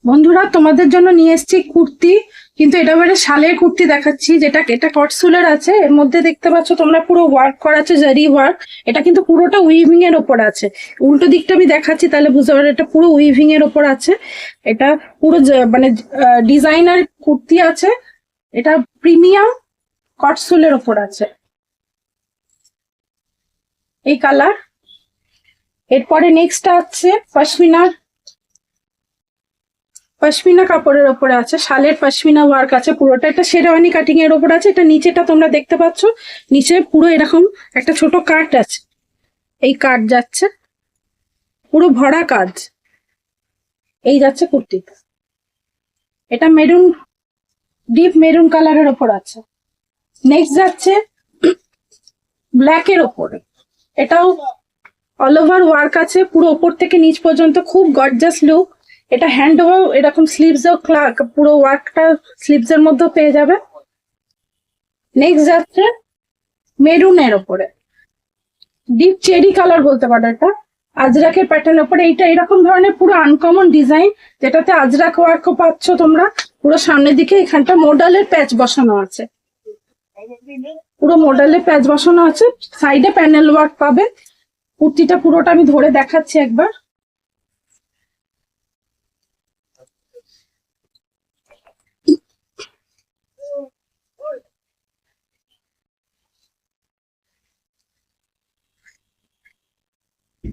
বন্ধুরা তোমাদের জন্য নিয়ে এসেছি কুর্তি, কিন্তু এটা এবারে শালের কুর্তি দেখাচ্ছি। এটা কটসুলের আছে, এর মধ্যে দেখতে পাচ্ছ তোমরা পুরো ওয়ার্ক করা আছে, জারি ওয়ার্ক। এটা কিন্তু পুরোটা উইভিং এর ওপর আছে। উল্টো দিকটা আমি দেখাচ্ছি তাহলে বুঝতে পারবে, এটা পুরো উইভিং এর ওপর আছে। এটা পুরো মানে ডিজাইনার কুর্তি আছে। এটা প্রিমিয়াম কটসুলের ওপর আছে, এই কালার। এরপরে নেক্সট আছে পশমিনা কাপড়ের ওপরে আছে, শালের পশমিনা ওয়ার্ক আছে পুরোটা। এটা শেরওয়ানি কাটিং এর ওপর আছে। এটা নিচেটা তোমরা দেখতে পাচ্ছ, নিচে পুরো এরকম একটা ছোট কাট আছে, এই কাট যাচ্ছে, পুরো ভরা কাজ এই যাচ্ছে কুর্তিটা। এটা মেরুন, ডিপ মেরুন কালারের ওপর আছে। নেক্সট যাচ্ছে ব্ল্যাক এর ওপরে। এটাও অল ওভার ওয়ার্ক আছে, পুরো ওপর থেকে নিচ পর্যন্ত, খুব গর্জাস লুক। এটা হ্যান্ড ওভার, এরকম স্লিভসও পুরো ওয়ার্কটা স্লিভস এর মধ্যে পেয়ে যাবে। নেক্সট যাচ্ছে মেরুনের ওপরে, ডিপ চেরি কালার বলতে পারো। এটা আজরাকের প্যাটার্নের ওপরে। এইটা এরকম ধরনের পুরো আনকমন ডিজাইন, যেটাতে আজরাক ওয়ার্কও পাচ্ছ তোমরা। পুরো সামনের দিকে এখানটা মোডালের প্যাচ বসানো আছে, পুরো মোডালের প্যাচ বসানো আছে। সাইডে প্যানেল ওয়ার্ক পাবে। কুর্তিটা পুরোটা আমি ধরে দেখাচ্ছি একবার।